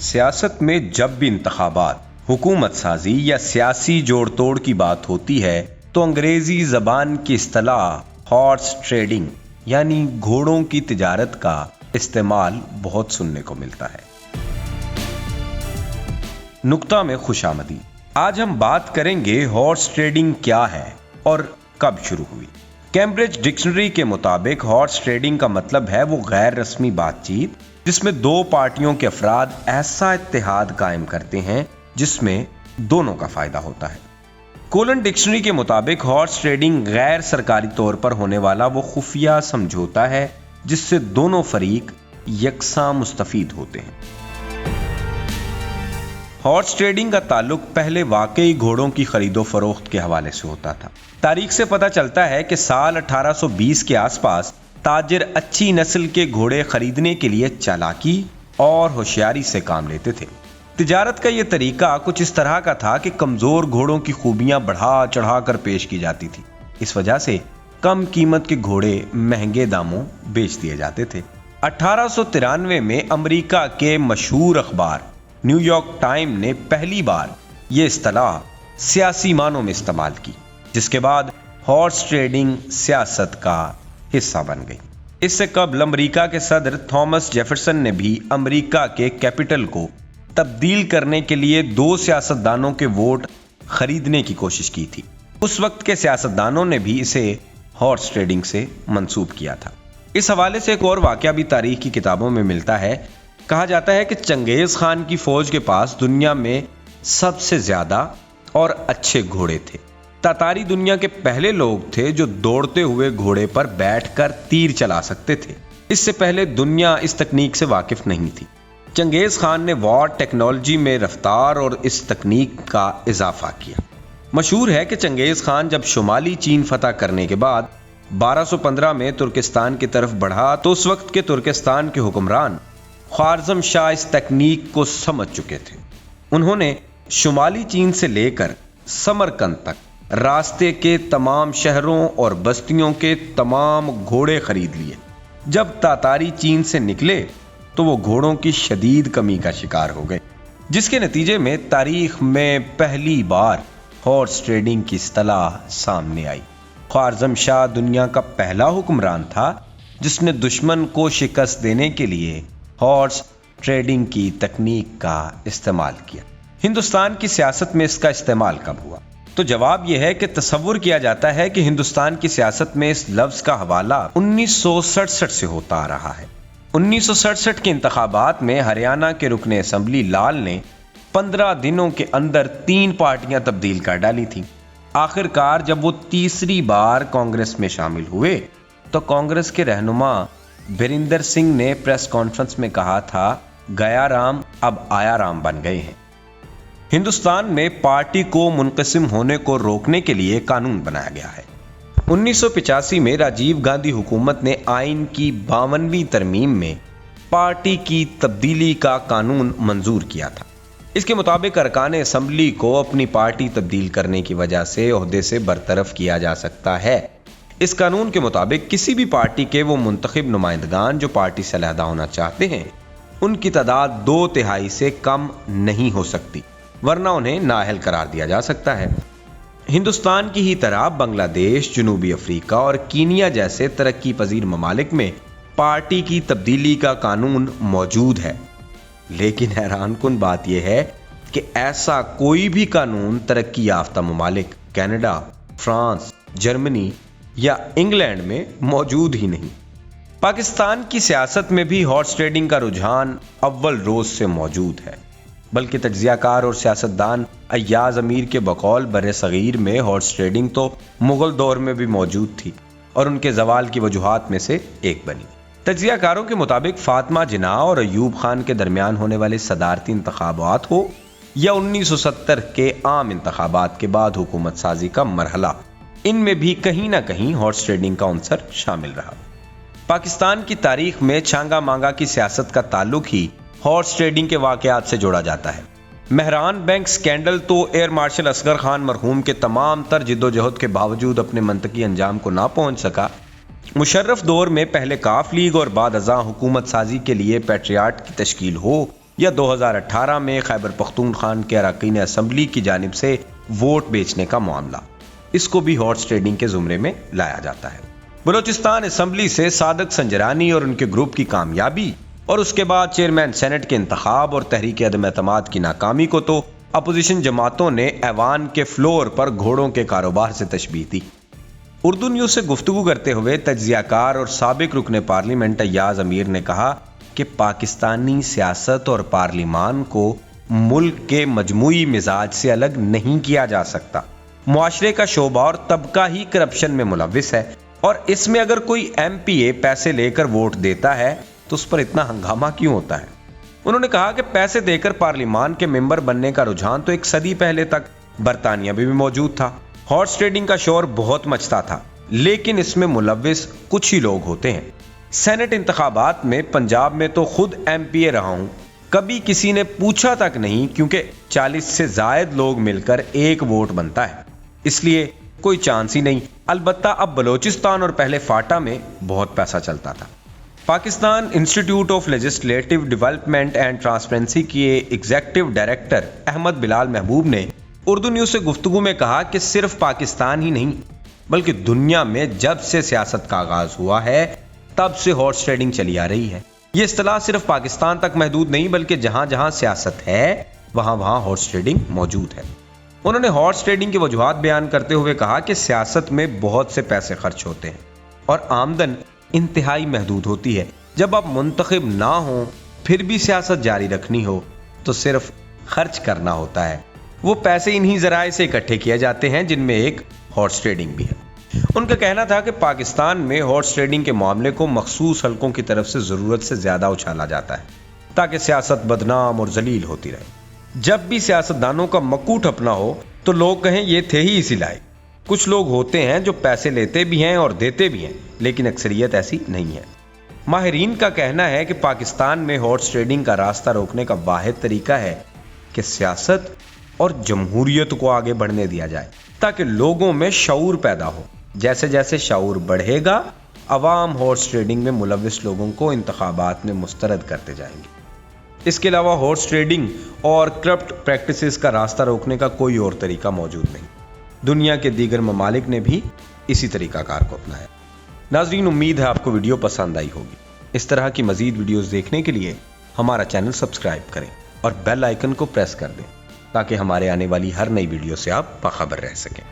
سیاست میں جب بھی انتخابات، حکومت سازی یا سیاسی جوڑ توڑ کی بات ہوتی ہے تو انگریزی زبان کی اصطلاح ہارس ٹریڈنگ یعنی گھوڑوں کی تجارت کا استعمال بہت سننے کو ملتا ہے۔ نقطہ میں خوش آمدید۔ آج ہم بات کریں گے ہارس ٹریڈنگ کیا ہے اور کب شروع ہوئی۔ کیمبرج ڈکشنری کے مطابق ہارس ٹریڈنگ کا مطلب ہے وہ غیر رسمی بات چیت جس میں دو پارٹیوں کے افراد ایسا اتحاد قائم کرتے ہیں جس میں دونوں کا فائدہ ہوتا ہے۔ کولن ڈکشنری کے مطابق ہارس ٹریڈنگ غیر سرکاری طور پر ہونے والا وہ خفیہ سمجھوتا ہے جس سے دونوں فریق یکساں مستفید ہوتے ہیں۔ ہارس ٹریڈنگ کا تعلق پہلے واقعی گھوڑوں کی خرید و فروخت کے حوالے سے ہوتا تھا۔ تاریخ سے پتہ چلتا ہے کہ سال 1820 کے آس پاس تاجر اچھی نسل کے گھوڑے خریدنے کے لیے چالاکی اور ہوشیاری سے کام لیتے تھے۔ تجارت کا یہ طریقہ کچھ اس طرح کا تھا کہ کمزور گھوڑوں کی خوبیاں بڑھا چڑھا کر پیش کی جاتی تھی۔ اس وجہ سے کم قیمت کے گھوڑے مہنگے داموں بیچ دیے جاتے تھے۔ 1893 میں امریکہ کے مشہور اخبار نیو یارک ٹائم نے پہلی بار یہ اصطلاح سیاسی معنوں میں استعمال کی، جس کے بعد ہارس ٹریڈنگ سیاست کا حصہ بن گئی۔ اس سے قبل امریکہ کے صدر تھامس جیفرسن نے بھی امریکہ کے کیپٹل کو تبدیل کرنے کے لیے دو سیاستدانوں کے ووٹ خریدنے کی کوشش کی تھی۔ اس وقت کے سیاستدانوں نے بھی اسے ہارس ٹریڈنگ سے منسوب کیا تھا۔ اس حوالے سے ایک اور واقعہ بھی تاریخ کی کتابوں میں ملتا ہے۔ کہا جاتا ہے کہ چنگیز خان کی فوج کے پاس دنیا میں سب سے زیادہ اور اچھے گھوڑے تھے۔ تاتاری دنیا کے پہلے لوگ تھے جو دوڑتے ہوئے گھوڑے پر بیٹھ کر تیر چلا سکتے تھے۔ اس سے پہلے دنیا اس تکنیک سے واقف نہیں تھی۔ چنگیز خان نے وار ٹیکنالوجی میں رفتار اور اس تکنیک کا اضافہ کیا۔ مشہور ہے کہ چنگیز خان جب شمالی چین فتح کرنے کے بعد 1215 میں ترکستان کی طرف بڑھا تو اس وقت کے ترکستان کے حکمران خوارزم شاہ اس تکنیک کو سمجھ چکے تھے۔ انہوں نے شمالی چین سے لے کر سمرقند تک راستے کے تمام شہروں اور بستیوں کے تمام گھوڑے خرید لیے۔ جب تاتاری چین سے نکلے تو وہ گھوڑوں کی شدید کمی کا شکار ہو گئے، جس کے نتیجے میں تاریخ میں پہلی بار ہارس ٹریڈنگ کی اصطلاح سامنے آئی۔ خوارزم شاہ دنیا کا پہلا حکمران تھا جس نے دشمن کو شکست دینے کے لیے ہارس ٹریڈنگ کی تکنیک کا استعمال کیا۔ ہندوستان کی سیاست میں اس کا استعمال کب ہوا؟ تو جواب یہ ہے کہ تصور کیا جاتا ہے کہ ہندوستان کی سیاست میں اس لفظ کا حوالہ 1967 سے ہوتا آ رہا ہے۔ 1967 کے انتخابات میں ہریانہ کے رکن اسمبلی لال نے 15 دنوں کے اندر 3 پارٹیاں تبدیل کر ڈالی تھیں۔ آخر کار جب وہ تیسری بار کانگریس میں شامل ہوئے تو کانگریس کے رہنما بریندر سنگھ نے پریس کانفرنس میں کہا تھا، گیا رام اب آیا رام بن گئے ہیں۔ ہندوستان میں پارٹی کو منقسم ہونے کو روکنے کے لیے قانون بنایا گیا ہے۔ 1985 میں راجیو گاندھی حکومت نے آئین کی 52ویں ترمیم میں پارٹی کی تبدیلی کا قانون منظور کیا تھا۔ اس کے مطابق ارکان اسمبلی کو اپنی پارٹی تبدیل کرنے کی وجہ سے عہدے سے برطرف کیا جا سکتا ہے۔ اس قانون کے مطابق کسی بھی پارٹی کے وہ منتخب نمائندگان جو پارٹی سے علیحدہ ہونا چاہتے ہیں ان کی تعداد 2/3 سے کم نہیں ہو سکتی، ورنہ انہیں نااہل قرار دیا جا سکتا ہے۔ ہندوستان کی ہی طرح بنگلہ دیش، جنوبی افریقہ اور کینیا جیسے ترقی پذیر ممالک میں پارٹی کی تبدیلی کا قانون موجود ہے، لیکن حیران کن بات یہ ہے کہ ایسا کوئی بھی قانون ترقی یافتہ ممالک کینیڈا، فرانس، جرمنی یا انگلینڈ میں موجود ہی نہیں۔ پاکستان کی سیاست میں بھی ہارس ٹریڈنگ کا رجحان اول روز سے موجود ہے، بلکہ تجزیہ کار اور سیاستدان ایاز امیر کے بقول بر صغیر میں ہارس ٹریڈنگ تو مغل دور میں بھی موجود تھی اور ان کے زوال کی وجوہات میں سے ایک بنی۔ تجزیہ کاروں کے مطابق فاطمہ جناح اور ایوب خان کے درمیان ہونے والے صدارتی انتخابات ہو یا 1970 کے عام انتخابات کے بعد حکومت سازی کا مرحلہ، ان میں بھی کہیں نہ کہیں ہارس ٹریڈنگ کا عنصر شامل رہا۔ پاکستان کی تاریخ میں چھانگا مانگا کی سیاست کا تعلق ہی ہارس ٹریڈنگ کے واقعات سے جوڑا جاتا ہے۔ مہران بینک سکینڈل تو ایئر مارشل اصغر خان مرحوم کے تمام تر جد و جہد کے باوجود اپنے منطقی انجام کو نہ پہنچ سکا۔ مشرف دور میں پہلے کاف لیگ اور بعد ازاں حکومت سازی کے لیے پیٹریاٹ کی تشکیل ہو یا 2018 میں خیبر پختونخوا کے اراکین اسمبلی کی جانب سے ووٹ بیچنے کا معاملہ، اس کو بھی ہارس ٹریڈنگ کے زمرے میں لایا جاتا ہے۔ بلوچستان اسمبلی سے صادق سنجرانی اور ان کے گروپ کی کامیابی اور اس کے بعد چیئرمین سینٹ کے انتخاب اور تحریک عدم اعتماد کی ناکامی کو تو اپوزیشن جماعتوں نے ایوان کے فلور پر گھوڑوں کے کاروبار سے تشبیہ دی۔ اردو نیوز سے گفتگو کرتے ہوئے تجزیہ کار اور سابق رکن پارلیمنٹ ایاز امیر نے کہا کہ پاکستانی سیاست اور پارلیمان کو ملک کے مجموعی مزاج سے الگ نہیں کیا جا سکتا۔ معاشرے کا شعبہ اور طبقہ ہی کرپشن میں ملوث ہے، اور اس میں اگر کوئی ایم پی اے پیسے لے کر ووٹ دیتا ہے تو اس پر اتنا ہنگامہ کیوں ہوتا ہے؟ انہوں نے کہا کہ پیسے دے کر پارلیمان کے ممبر بننے کا رجحان تو ایک صدی پہلے تک برطانیہ میں بھی موجود تھا۔ ہارس ٹریڈنگ کا شور بہت مچتا تھا، لیکن اس میں ملوث کچھ ہی لوگ ہوتے ہیں۔ سینٹ انتخابات میں پنجاب میں تو خود ایم پی اے رہا ہوں، کبھی کسی نے پوچھا تک نہیں، کیونکہ 40 سے زائد لوگ مل کر ایک ووٹ بنتا ہے، اس لیے کوئی چانس ہی نہیں۔ البتہ اب بلوچستان اور پہلے فاٹا میں بہت پیسہ چلتا تھا۔ Pakistan institute of legislative development and transparency کے ایگزیکٹو ڈائریکٹر احمد بلال محبوب نے اردو نیوز سے گفتگو میں کہا کہ صرف پاکستان ہی نہیں بلکہ دنیا میں جب سے سیاست کا آغاز ہوا ہے تب سے ہارس ٹریڈنگ چلی آ رہی ہے۔ یہ اصطلاح صرف پاکستان تک محدود نہیں بلکہ جہاں جہاں سیاست ہے وہاں وہاں ہارس ٹریڈنگ موجود ہے۔ انہوں نے ہارس ٹریڈنگ کی وجوہات بیان کرتے ہوئے کہا کہ سیاست میں بہت سے پیسے خرچ ہوتے ہیں اور آمدن انتہائی محدود ہوتی ہے۔ جب آپ منتخب نہ ہوں پھر بھی سیاست جاری رکھنی ہو تو صرف خرچ کرنا ہوتا ہے۔ وہ پیسے انہی ذرائع سے اکٹھے کیے جاتے ہیں جن میں ایک ہارس ٹریڈنگ بھی ہے۔ ان کا کہنا تھا کہ پاکستان میں ہارس ٹریڈنگ کے معاملے کو مخصوص حلقوں کی طرف سے ضرورت سے زیادہ اچھالا جاتا ہے تاکہ سیاست بدنام اور ذلیل ہوتی رہے۔ جب بھی سیاستدانوں کا مکوٹ اپنا ہو تو لوگ کہیں یہ تھے ہی اسی لائق۔ کچھ لوگ ہوتے ہیں جو پیسے لیتے بھی ہیں اور دیتے بھی ہیں، لیکن اکثریت ایسی نہیں ہے۔ ماہرین کا کہنا ہے کہ پاکستان میں ہارس ٹریڈنگ کا راستہ روکنے کا واحد طریقہ ہے کہ سیاست اور جمہوریت کو آگے بڑھنے دیا جائے تاکہ لوگوں میں شعور پیدا ہو۔ جیسے جیسے شعور بڑھے گا عوام ہارس ٹریڈنگ میں ملوث لوگوں کو انتخابات میں مسترد کرتے جائیں گے۔ اس کے علاوہ ہارس ٹریڈنگ اور کرپٹ پریکٹسز کا راستہ روکنے کا کوئی اور طریقہ موجود نہیں۔ دنیا کے دیگر ممالک نے بھی اسی طریقہ کار کو اپنایا۔ ناظرین، امید ہے آپ کو ویڈیو پسند آئی ہوگی۔ اس طرح کی مزید ویڈیوز دیکھنے کے لیے ہمارا چینل سبسکرائب کریں اور بیل آئیکن کو پریس کر دیں تاکہ ہمارے آنے والی ہر نئی ویڈیو سے آپ باخبر رہ سکیں۔